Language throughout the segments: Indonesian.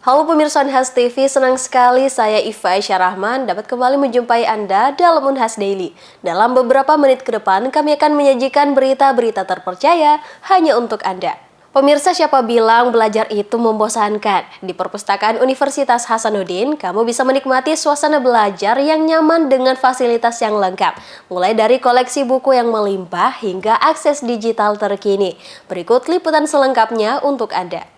Halo pemirsa Unhas TV, senang sekali saya Iva Aisyah dapat kembali menjumpai Anda dalam Unhas Daily. Dalam beberapa menit ke depan, kami akan menyajikan berita-berita terpercaya hanya untuk Anda. Pemirsa, siapa bilang belajar itu membosankan? Di Perpustakaan Universitas Hasanuddin, kamu bisa menikmati suasana belajar yang nyaman dengan fasilitas yang lengkap. Mulai dari koleksi buku yang melimpah hingga akses digital terkini. Berikut liputan selengkapnya untuk Anda.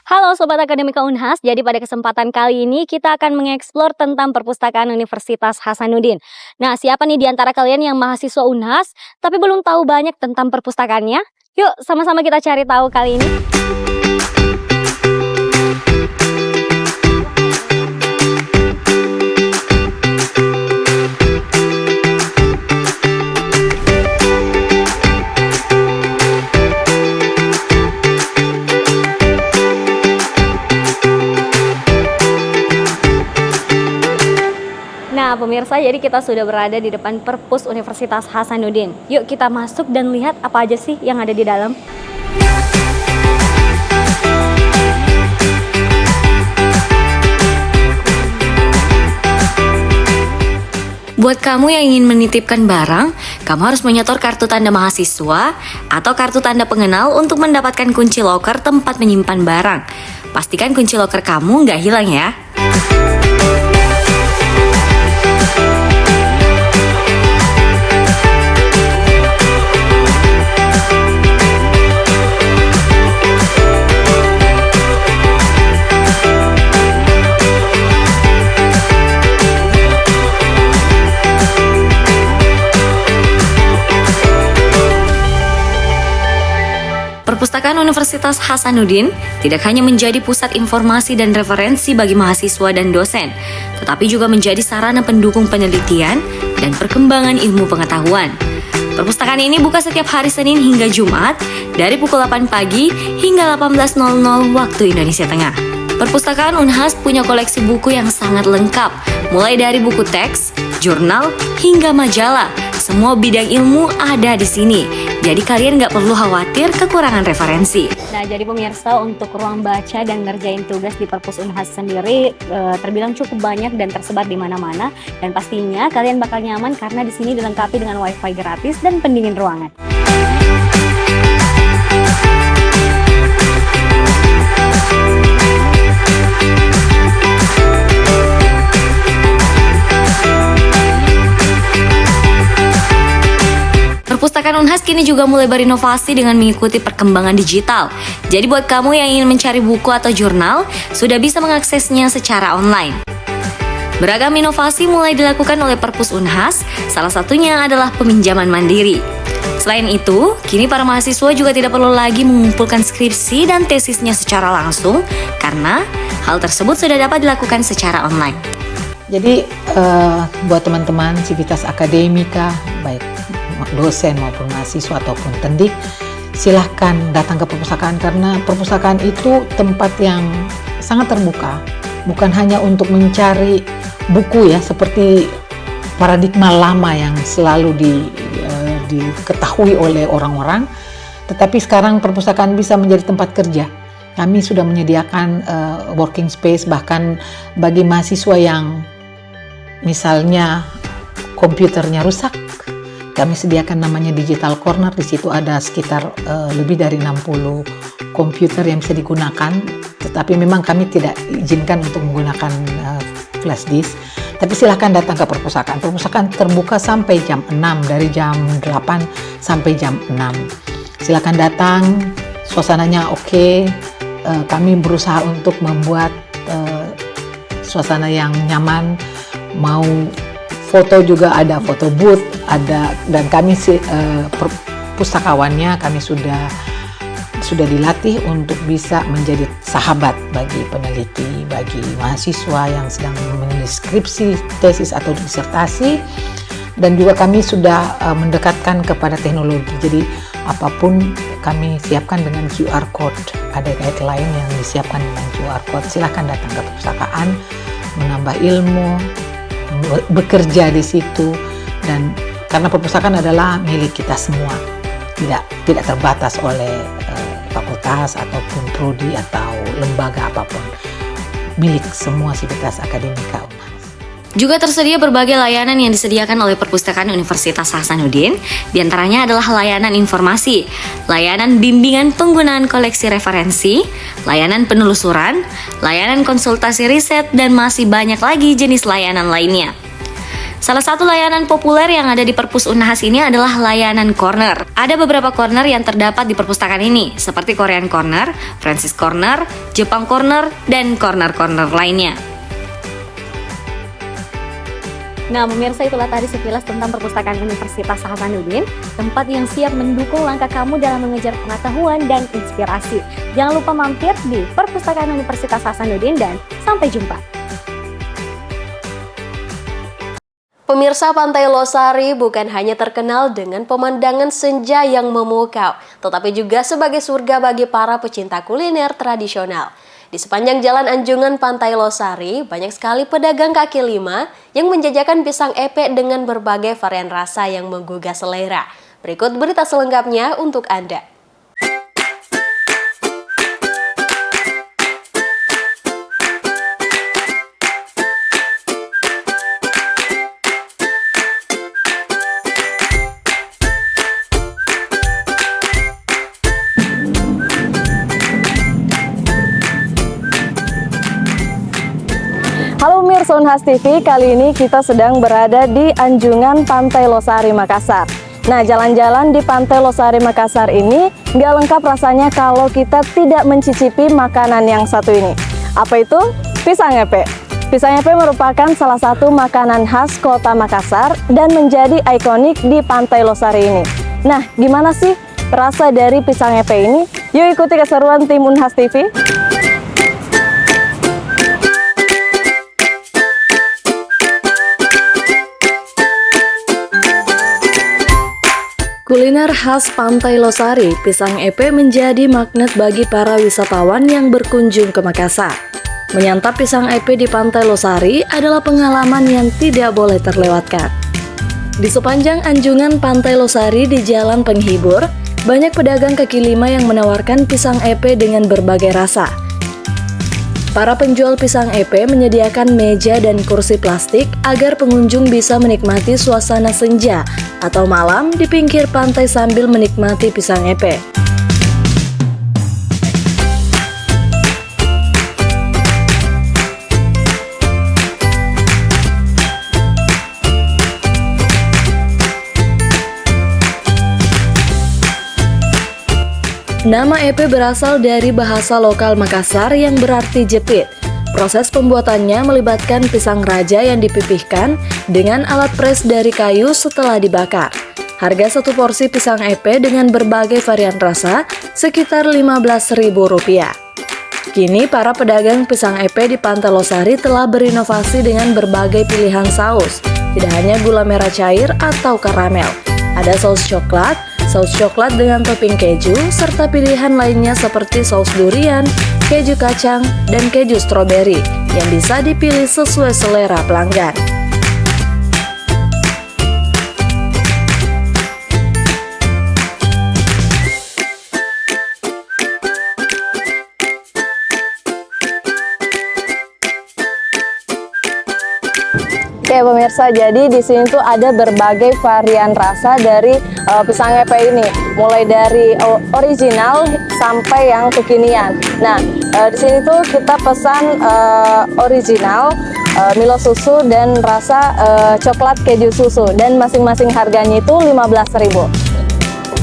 Halo Sobat Akademika Unhas, jadi pada kesempatan kali ini kita akan mengeksplor tentang Perpustakaan Universitas Hasanuddin. Nah, siapa nih di antara kalian yang mahasiswa Unhas tapi belum tahu banyak tentang perpustakaannya? Yuk sama-sama kita cari tahu kali ini. Nah pemirsa, jadi kita sudah berada di depan Perpus Universitas Hasanuddin. Yuk kita masuk dan lihat apa aja sih yang ada di dalam. Buat kamu yang ingin menitipkan barang, kamu harus menyetor kartu tanda mahasiswa atau kartu tanda pengenal untuk mendapatkan kunci loker tempat menyimpan barang. Pastikan kunci loker kamu nggak hilang ya. Perpustakaan Universitas Hasanuddin tidak hanya menjadi pusat informasi dan referensi bagi mahasiswa dan dosen, tetapi juga menjadi sarana pendukung penelitian dan perkembangan ilmu pengetahuan. Perpustakaan ini buka setiap hari Senin hingga Jumat dari pukul 8 pagi hingga 18.00 waktu Indonesia Tengah. Perpustakaan Unhas punya koleksi buku yang sangat lengkap, mulai dari buku teks, jurnal, hingga majalah. Semua bidang ilmu ada di sini. Jadi kalian nggak perlu khawatir kekurangan referensi. Nah, jadi pemirsa, untuk ruang baca dan ngerjain tugas di Perpus Unhas sendiri terbilang cukup banyak dan tersebar di mana-mana. Dan pastinya kalian bakal nyaman karena di sini dilengkapi dengan wifi gratis dan pendingin ruangan. Perpustakaan Unhas kini juga mulai berinovasi dengan mengikuti perkembangan digital. Jadi buat kamu yang ingin mencari buku atau jurnal, sudah bisa mengaksesnya secara online. Beragam inovasi mulai dilakukan oleh Perpus Unhas, salah satunya adalah peminjaman mandiri. Selain itu, kini para mahasiswa juga tidak perlu lagi mengumpulkan skripsi dan tesisnya secara langsung, karena hal tersebut sudah dapat dilakukan secara online. Jadi buat teman-teman sivitas akademika, baik dosen maupun mahasiswa ataupun tendik, silahkan datang ke perpustakaan karena perpustakaan itu tempat yang sangat terbuka, bukan hanya untuk mencari buku ya seperti paradigma lama yang selalu diketahui oleh orang-orang, tetapi sekarang perpustakaan bisa menjadi tempat kerja. Kami sudah menyediakan working space bahkan bagi mahasiswa yang misalnya komputernya rusak. Kami sediakan namanya Digital Corner. Di situ ada sekitar lebih dari 60 komputer yang bisa digunakan. Tetapi memang kami tidak izinkan untuk menggunakan flash disk. Tapi silahkan datang ke perpustakaan. Perpustakaan terbuka sampai jam 6, dari jam 8 sampai jam 6. Silahkan datang, suasananya oke. Kami berusaha untuk membuat suasana yang nyaman. Mau foto juga ada foto booth, ada, dan kami pustakawannya kami sudah dilatih untuk bisa menjadi sahabat bagi peneliti, bagi mahasiswa yang sedang menulis skripsi, tesis atau disertasi, dan juga kami sudah mendekatkan kepada teknologi. Jadi apapun kami siapkan dengan QR code, ada guideline yang disiapkan dengan QR code. Silahkan datang ke perpustakaan menambah ilmu, bekerja di situ, dan karena perpustakaan adalah milik kita semua, tidak terbatas oleh fakultas ataupun prodi atau lembaga apapun, milik semua sivitas akademika Unhas. Juga tersedia berbagai layanan yang disediakan oleh Perpustakaan Universitas Hasanuddin, diantaranya adalah layanan informasi, layanan bimbingan penggunaan koleksi referensi, layanan penelusuran, layanan konsultasi riset, dan masih banyak lagi jenis layanan lainnya. Salah satu layanan populer yang ada di Perpus Unhas ini adalah layanan corner. Ada beberapa corner yang terdapat di perpustakaan ini, seperti Korean Corner, Francis Corner, Jepang Corner, dan corner-corner lainnya. Nah, pemirsa, itulah tadi sekilas tentang Perpustakaan Universitas Hasanuddin, tempat yang siap mendukung langkah kamu dalam mengejar pengetahuan dan inspirasi. Jangan lupa mampir di Perpustakaan Universitas Hasanuddin dan sampai jumpa. Pemirsa, Pantai Losari bukan hanya terkenal dengan pemandangan senja yang memukau, tetapi juga sebagai surga bagi para pecinta kuliner tradisional. Di sepanjang jalan anjungan Pantai Losari, banyak sekali pedagang kaki lima yang menjajakan pisang epek dengan berbagai varian rasa yang menggugah selera. Berikut berita selengkapnya untuk Anda. Halo pemirsa Unhas TV, kali ini kita sedang berada di anjungan Pantai Losari, Makassar. Nah, jalan-jalan di Pantai Losari, Makassar ini nggak lengkap rasanya kalau kita tidak mencicipi makanan yang satu ini. Apa itu? Pisang epek. Pisang epek merupakan salah satu makanan khas kota Makassar dan menjadi ikonik di Pantai Losari ini. Nah, gimana sih rasa dari pisang epek ini? Yuk ikuti keseruan tim Unhas TV. Kuliner khas Pantai Losari, pisang epek menjadi magnet bagi para wisatawan yang berkunjung ke Makassar. Menyantap pisang epek di Pantai Losari adalah pengalaman yang tidak boleh terlewatkan. Di sepanjang anjungan Pantai Losari di Jalan Penghibur, banyak pedagang kaki lima yang menawarkan pisang epek dengan berbagai rasa. Para penjual pisang epek menyediakan meja dan kursi plastik agar pengunjung bisa menikmati suasana senja atau malam di pinggir pantai sambil menikmati pisang epek. Nama epek berasal dari bahasa lokal Makassar yang berarti jepit. Proses pembuatannya melibatkan pisang raja yang dipipihkan dengan alat pres dari kayu setelah dibakar. Harga satu porsi pisang epek dengan berbagai varian rasa sekitar Rp15.000. Kini para pedagang pisang epek di Pantai Losari telah berinovasi dengan berbagai pilihan saus. Tidak hanya gula merah cair atau karamel, ada saus coklat dengan topping keju, serta pilihan lainnya seperti saus durian, keju kacang, dan keju stroberi yang bisa dipilih sesuai selera pelanggan. Oke pemirsa, jadi di sini tuh ada berbagai varian rasa dari pisang epek ini, mulai dari original sampai yang kekinian. Nah, di sini tuh kita pesan original, Milo susu dan rasa coklat keju susu, dan masing-masing harganya itu Rp15.000.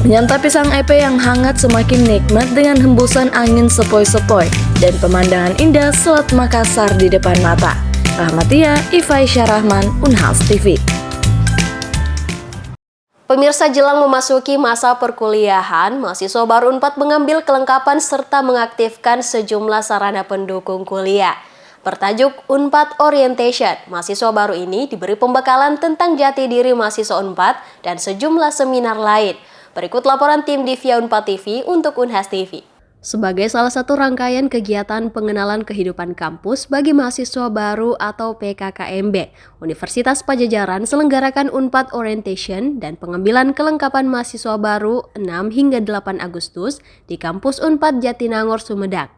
Menyantap pisang epek yang hangat semakin nikmat dengan hembusan angin sepoi-sepoi dan pemandangan indah Selat Makassar di depan mata. Rahmatia, Ifai Syarahman, Unhas TV. Pemirsa, jelang memasuki masa perkuliahan, mahasiswa baru Unpad mengambil kelengkapan serta mengaktifkan sejumlah sarana pendukung kuliah. Bertajuk Unpad Orientation, mahasiswa baru ini diberi pembekalan tentang jati diri mahasiswa Unpad dan sejumlah seminar lain. Berikut laporan tim Divya Unpad TV untuk Unhas TV. Sebagai salah satu rangkaian kegiatan pengenalan kehidupan kampus bagi mahasiswa baru atau PKKMB, Universitas Padjadjaran selenggarakan Unpad Orientation dan pengambilan kelengkapan mahasiswa baru 6 hingga 8 Agustus di kampus Unpad Jatinangor, Sumedang.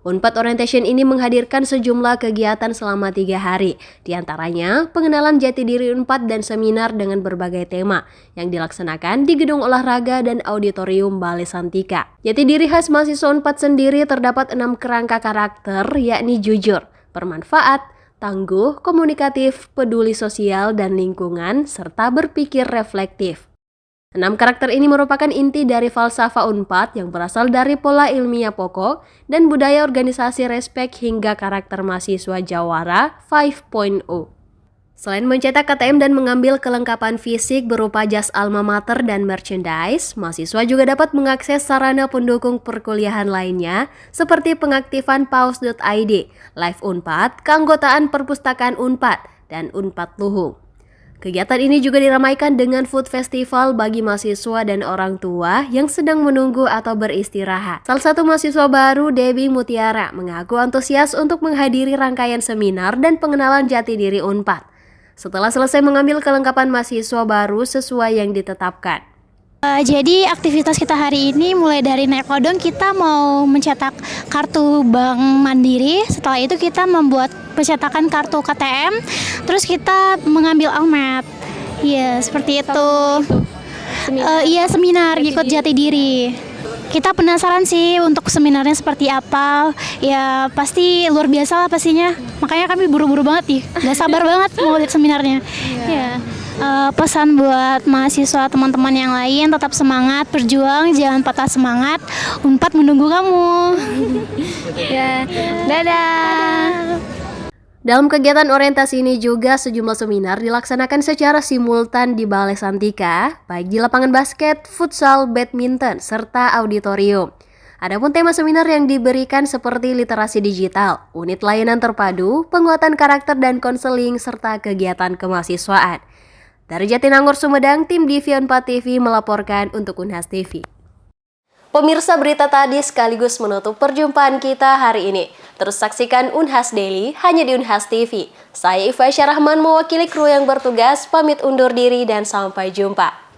Unpad Orientation ini menghadirkan sejumlah kegiatan selama 3 hari, diantaranya pengenalan jati diri Unpad dan seminar dengan berbagai tema yang dilaksanakan di Gedung Olahraga dan Auditorium Balai Santika. Jati diri khas mahasiswa Unpad sendiri terdapat 6 kerangka karakter, yakni jujur, bermanfaat, tangguh, komunikatif, peduli sosial dan lingkungan, serta berpikir reflektif. 6 karakter ini merupakan inti dari falsafah Unpad yang berasal dari pola ilmiah pokok dan budaya organisasi respek hingga karakter mahasiswa Jawara 5.0. Selain mencetak KTM dan mengambil kelengkapan fisik berupa jas alma mater dan merchandise, mahasiswa juga dapat mengakses sarana pendukung perkuliahan lainnya seperti pengaktifan paus.id, live Unpad, keanggotaan perpustakaan Unpad, dan Unpad Luhung. Kegiatan ini juga diramaikan dengan food festival bagi mahasiswa dan orang tua yang sedang menunggu atau beristirahat. Salah satu mahasiswa baru, Debbie Mutiara, mengaku antusias untuk menghadiri rangkaian seminar dan pengenalan jati diri Unpad. Setelah selesai mengambil kelengkapan mahasiswa baru sesuai yang ditetapkan. Jadi aktivitas kita hari ini mulai dari naik odong, kita mau mencetak kartu Bank Mandiri. Setelah itu kita membuat pencetakan kartu KTM. Terus kita mengambil almet. Iya, seperti itu. Iya, seminar ikut jati diri. Kita penasaran sih untuk seminarnya seperti apa. Ya pasti luar biasa lah pastinya. Makanya kami buru-buru banget nih. Gak sabar banget mau lihat seminarnya. Iya. Pesan buat mahasiswa teman-teman yang lain, tetap semangat, berjuang, jangan patah semangat. Unpad menunggu kamu. Ya, dadah. Dalam kegiatan orientasi ini juga sejumlah seminar dilaksanakan secara simultan di Balai Santika, baik di lapangan basket, futsal, badminton, serta auditorium. Adapun tema seminar yang diberikan seperti literasi digital, unit layanan terpadu, penguatan karakter dan konseling, serta kegiatan kemahasiswaan. Dari Jatinangor, Sumedang, tim Divi 4 TV melaporkan untuk Unhas TV. Pemirsa, berita tadi sekaligus menutup perjumpaan kita hari ini. Terus saksikan Unhas Daily hanya di Unhas TV. Saya Iva Syarahman mewakili kru yang bertugas, pamit undur diri dan sampai jumpa.